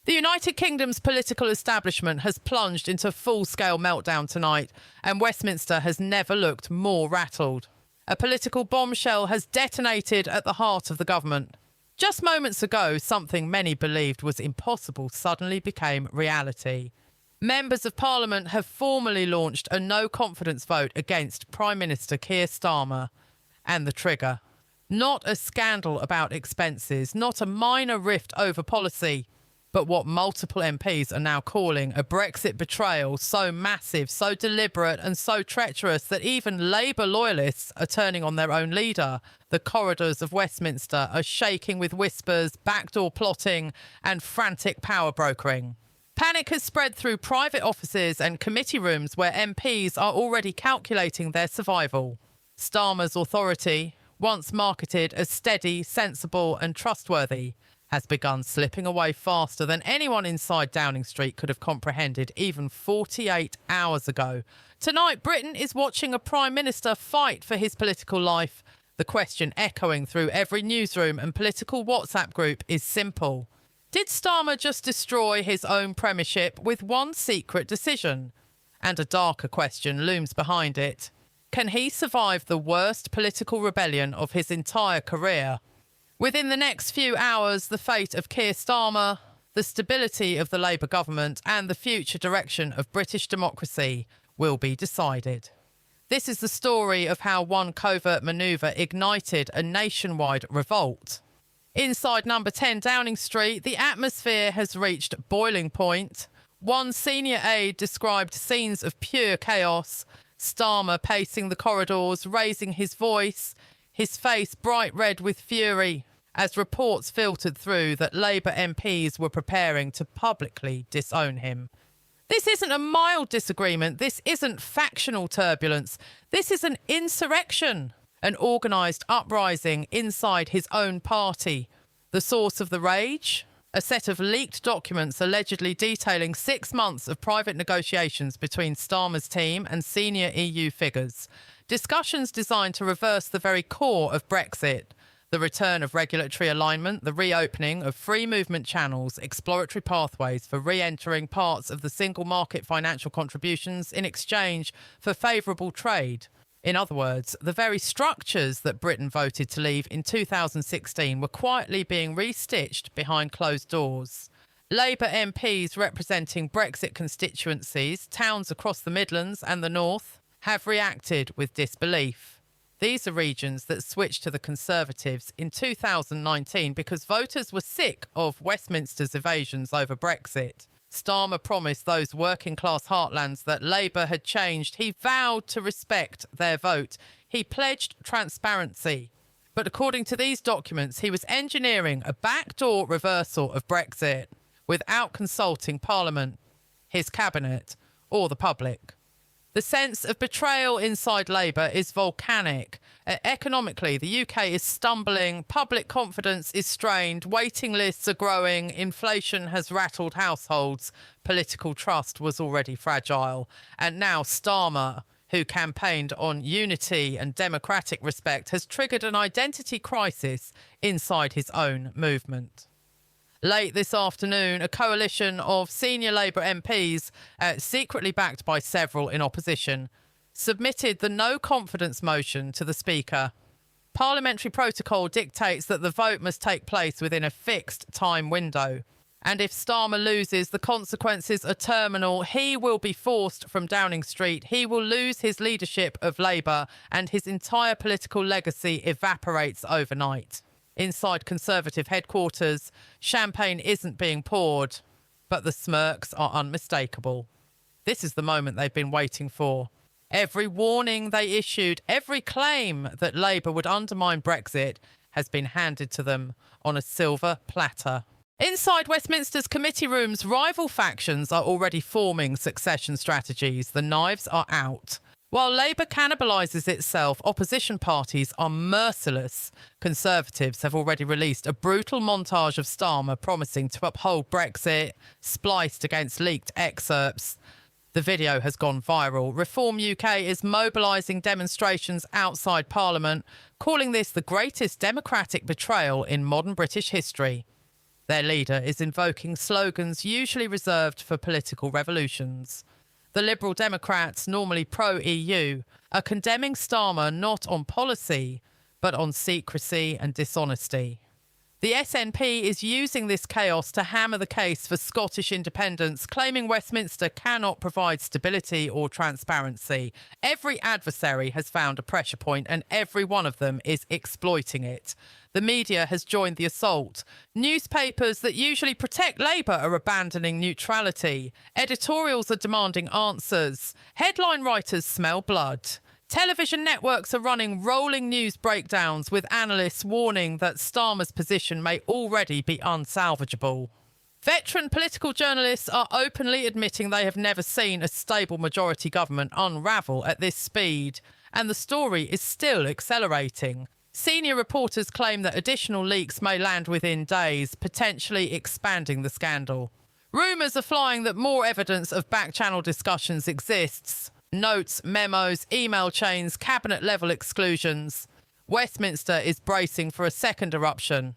The United Kingdom's political establishment has plunged into full-scale meltdown tonight, and Westminster has never looked more rattled. A political bombshell has detonated at the heart of the government. Just moments ago, something many believed was impossible suddenly became reality. Members of Parliament have formally launched a no-confidence vote against Prime Minister Keir Starmer. And the trigger. Not a scandal about expenses, not a minor rift over policy, but what multiple MPs are now calling a Brexit betrayal so massive, so deliberate and so treacherous that even Labour loyalists are turning on their own leader. The corridors of Westminster are shaking with whispers, backdoor plotting and frantic power brokering. Panic has spread through private offices and committee rooms where MPs are already calculating their survival. Starmer's authority, once marketed as steady, sensible and trustworthy, has begun slipping away faster than anyone inside Downing Street could have comprehended even 48 hours ago. Tonight, Britain is watching a Prime Minister fight for his political life. The question echoing through every newsroom and political WhatsApp group is simple. Did Starmer just destroy his own premiership with one secret decision? And a darker question looms behind it. Can he survive the worst political rebellion of his entire career? Within the next few hours, the fate of Keir Starmer, the stability of the Labour government and the future direction of British democracy will be decided. This is the story of how one covert manoeuvre ignited a nationwide revolt. Inside number 10 Downing Street, the atmosphere has reached boiling point. One senior aide described scenes of pure chaos, Starmer pacing the corridors, raising his voice, his face bright red with fury, as reports filtered through that Labour MPs were preparing to publicly disown him. This isn't a mild disagreement. This isn't factional turbulence. This is an insurrection, an organised uprising inside his own party. The source of the rage? A set of leaked documents allegedly detailing 6 months of private negotiations between Starmer's team and senior EU figures. Discussions designed to reverse the very core of Brexit. The return of regulatory alignment, the reopening of free movement channels, exploratory pathways for re-entering parts of the single market financial contributions in exchange for favourable trade. In other words, the very structures that Britain voted to leave in 2016 were quietly being restitched behind closed doors. Labour MPs representing Brexit constituencies, towns across the Midlands and the North, have reacted with disbelief. These are regions that switched to the Conservatives in 2019 because voters were sick of Westminster's evasions over Brexit. Starmer promised those working-class heartlands that Labour had changed. He vowed to respect their vote. He pledged transparency. But according to these documents, he was engineering a backdoor reversal of Brexit without consulting Parliament, his cabinet, or the public. The sense of betrayal inside Labour is volcanic. Economically, the UK is stumbling, public confidence is strained, waiting lists are growing, inflation has rattled households, political trust was already fragile. And now Starmer, who campaigned on unity and democratic respect, has triggered an identity crisis inside his own movement. Late this afternoon, a coalition of senior Labour MPs, secretly backed by several in opposition, submitted the no-confidence motion to the Speaker. Parliamentary protocol dictates that the vote must take place within a fixed time window. And if Starmer loses, the consequences are terminal. He will be forced from Downing Street. He will lose his leadership of Labour and his entire political legacy evaporates overnight. Inside Conservative headquarters, champagne isn't being poured, but the smirks are unmistakable. This is the moment they've been waiting for. Every warning they issued, every claim that Labour would undermine Brexit has been handed to them on a silver platter. Inside Westminster's committee rooms, rival factions are already forming succession strategies. The knives are out. While Labour cannibalises itself, opposition parties are merciless. Conservatives have already released a brutal montage of Starmer promising to uphold Brexit, spliced against leaked excerpts. The video has gone viral. Reform UK is mobilising demonstrations outside Parliament, calling this the greatest democratic betrayal in modern British history. Their leader is invoking slogans usually reserved for political revolutions. The Liberal Democrats, normally pro-EU, are condemning Starmer not on policy, but on secrecy and dishonesty. The SNP is using this chaos to hammer the case for Scottish independence, claiming Westminster cannot provide stability or transparency. Every adversary has found a pressure point, and every one of them is exploiting it. The media has joined the assault. Newspapers that usually protect Labour are abandoning neutrality. Editorials are demanding answers. Headline writers smell blood. Television networks are running rolling news breakdowns with analysts warning that Starmer's position may already be unsalvageable. Veteran political journalists are openly admitting they have never seen a stable majority government unravel at this speed, and the story is still accelerating. Senior reporters claim that additional leaks may land within days, potentially expanding the scandal. Rumours are flying that more evidence of back-channel discussions exists. Notes, memos, email chains, cabinet-level exclusions. Westminster is bracing for a second eruption.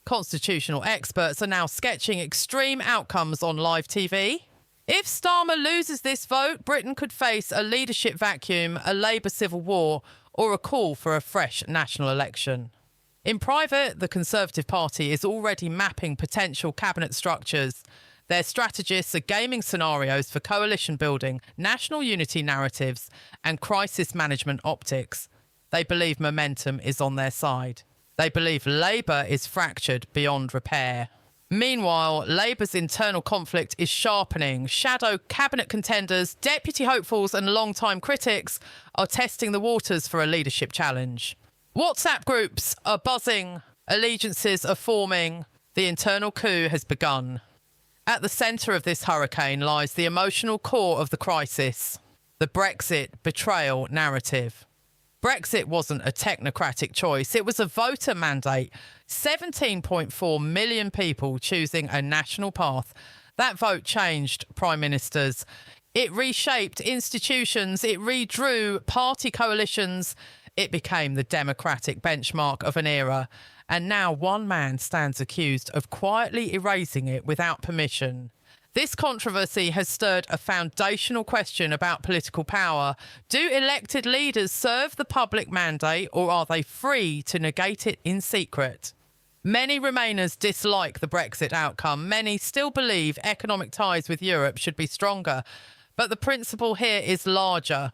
Constitutional experts are now sketching extreme outcomes on live TV. If Starmer loses this vote, Britain could face a leadership vacuum, a Labour civil war, or a call for a fresh national election. In private, the Conservative Party is already mapping potential cabinet structures. Their strategists are gaming scenarios for coalition building, national unity narratives, and crisis management optics. They believe momentum is on their side. They believe Labour is fractured beyond repair. Meanwhile, Labour's internal conflict is sharpening. Shadow cabinet contenders, deputy hopefuls and long-time critics are testing the waters for a leadership challenge. WhatsApp groups are buzzing. Allegiances are forming. The internal coup has begun. At the centre of this hurricane lies the emotional core of the crisis, the Brexit betrayal narrative. Brexit wasn't a technocratic choice, it was a voter mandate. 17.4 million people choosing a national path. That vote changed prime ministers. It reshaped institutions, it redrew party coalitions. It became the democratic benchmark of an era. And now one man stands accused of quietly erasing it without permission. This controversy has stirred a foundational question about political power. Do elected leaders serve the public mandate, or are they free to negate it in secret? Many Remainers dislike the Brexit outcome. Many still believe economic ties with Europe should be stronger. But the principle here is larger.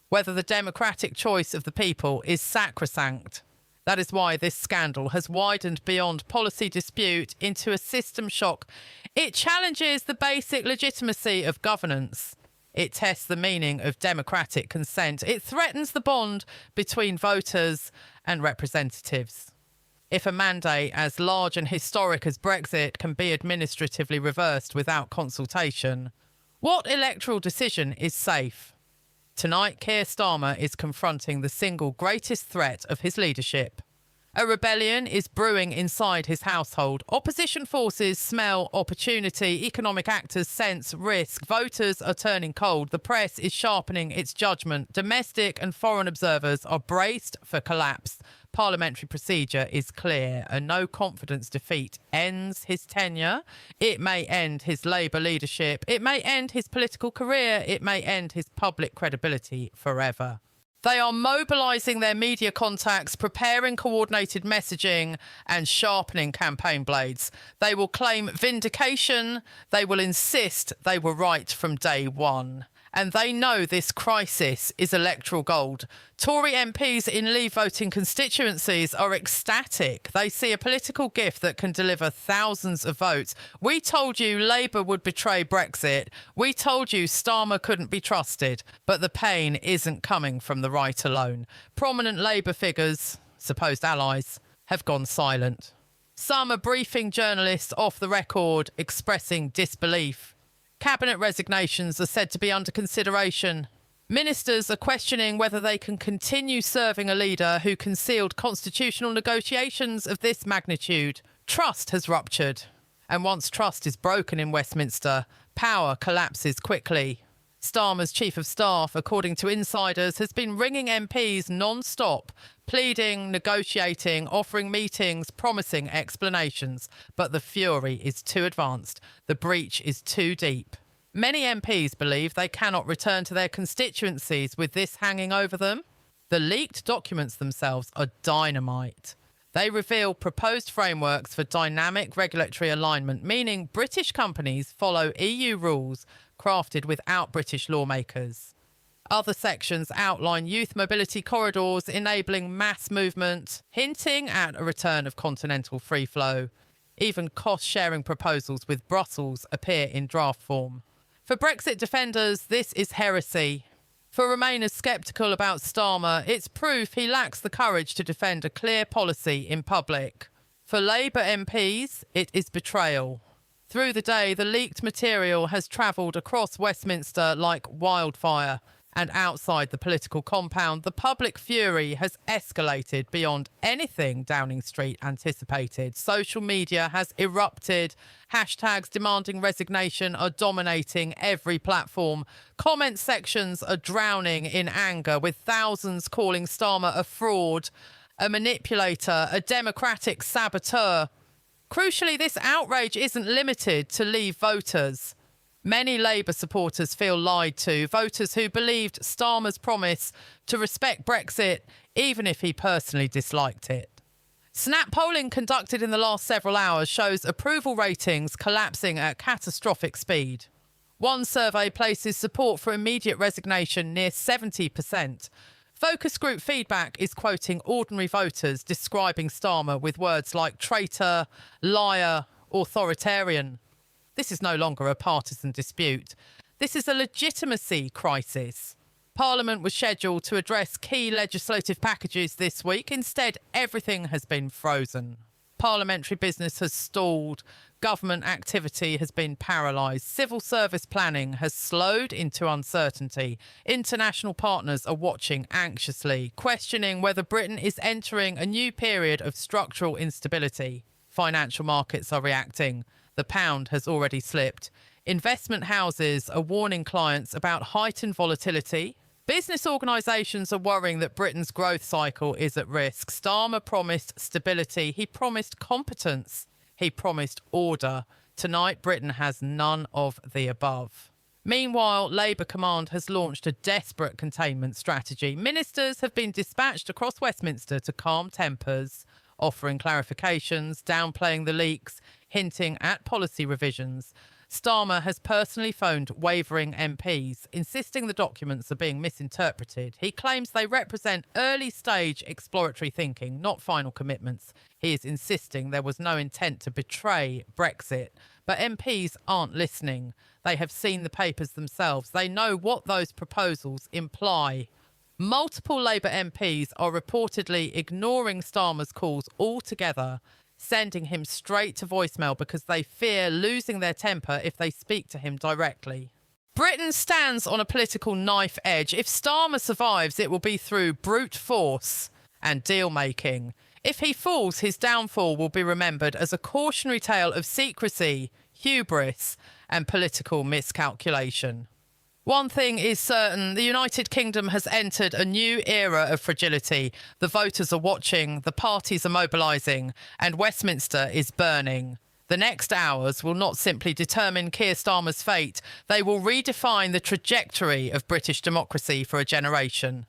Whether the democratic choice of the people is sacrosanct. That is why this scandal has widened beyond policy dispute into a system shock. It challenges the basic legitimacy of governance. It tests the meaning of democratic consent. It threatens the bond between voters and representatives. If a mandate as large and historic as Brexit can be administratively reversed without consultation, what electoral decision is safe? Tonight, Keir Starmer is confronting the single greatest threat of his leadership. A rebellion is brewing inside his household. Opposition forces smell opportunity. Economic actors sense risk. Voters are turning cold. The press is sharpening its judgment. Domestic and foreign observers are braced for collapse. Parliamentary procedure is clear. A no-confidence defeat ends his tenure. It may end his Labour leadership. It may end his political career. It may end his public credibility forever. They are mobilising their media contacts, preparing coordinated messaging and sharpening campaign blades. They will claim vindication. They will insist they were right from day one. And they know this crisis is electoral gold. Tory MPs in Leave voting constituencies are ecstatic. They see a political gift that can deliver thousands of votes. We told you Labour would betray Brexit. We told you Starmer couldn't be trusted. But the pain isn't coming from the right alone. Prominent Labour figures, supposed allies, have gone silent. Some are briefing journalists off the record, expressing disbelief. Cabinet resignations are said to be under consideration. Ministers are questioning whether they can continue serving a leader who concealed constitutional negotiations of this magnitude. Trust has ruptured. And once trust is broken in Westminster, power collapses quickly. Starmer's chief of staff, according to insiders, has been ringing MPs non-stop, pleading, negotiating, offering meetings, promising explanations. But the fury is too advanced. The breach is too deep. Many MPs believe they cannot return to their constituencies with this hanging over them. The leaked documents themselves are dynamite. They reveal proposed frameworks for dynamic regulatory alignment, meaning British companies follow EU rules crafted without British lawmakers. Other sections outline youth mobility corridors enabling mass movement, hinting at a return of continental free flow. Even cost-sharing proposals with Brussels appear in draft form. For Brexit defenders, this is heresy. For Remainers sceptical about Starmer, it's proof he lacks the courage to defend a clear policy in public. For Labour MPs, it is betrayal. Through the day, the leaked material has travelled across Westminster like wildfire, and outside the political compound, the public fury has escalated beyond anything Downing Street anticipated. Social media has erupted. Hashtags demanding resignation are dominating every platform. Comment sections are drowning in anger, with thousands calling Starmer a fraud, a manipulator, a democratic saboteur. Crucially, this outrage isn't limited to Leave voters. Many Labour supporters feel lied to, voters who believed Starmer's promise to respect Brexit, even if he personally disliked it. Snap polling conducted in the last several hours shows approval ratings collapsing at catastrophic speed. One survey places support for immediate resignation near 70%. Focus group feedback is quoting ordinary voters describing Starmer with words like traitor, liar, authoritarian. This is no longer a partisan dispute. This is a legitimacy crisis. Parliament was scheduled to address key legislative packages this week. Instead, everything has been frozen. Parliamentary business has stalled. Government activity has been paralysed. Civil service planning has slowed into uncertainty. International partners are watching anxiously, questioning whether Britain is entering a new period of structural instability. Financial markets are reacting. The pound has already slipped. Investment houses are warning clients about heightened volatility. Business organisations are worrying that Britain's growth cycle is at risk. Starmer promised stability. He promised competence. He promised order. Tonight, Britain has none of the above. Meanwhile, Labour command has launched a desperate containment strategy. Ministers have been dispatched across Westminster to calm tempers, offering clarifications, downplaying the leaks, hinting at policy revisions. Starmer has personally phoned wavering MPs, insisting the documents are being misinterpreted. He claims they represent early-stage exploratory thinking, not final commitments. He is insisting there was no intent to betray Brexit. But MPs aren't listening. They have seen the papers themselves. They know what those proposals imply. Multiple Labour MPs are reportedly ignoring Starmer's calls altogether, sending him straight to voicemail because they fear losing their temper if they speak to him directly. Britain stands on a political knife edge. If Starmer survives, it will be through brute force and deal-making. If he falls, his downfall will be remembered as a cautionary tale of secrecy, hubris, and political miscalculation. One thing is certain, the United Kingdom has entered a new era of fragility. The voters are watching, the parties are mobilising, and Westminster is burning. The next hours will not simply determine Keir Starmer's fate, they will redefine the trajectory of British democracy for a generation.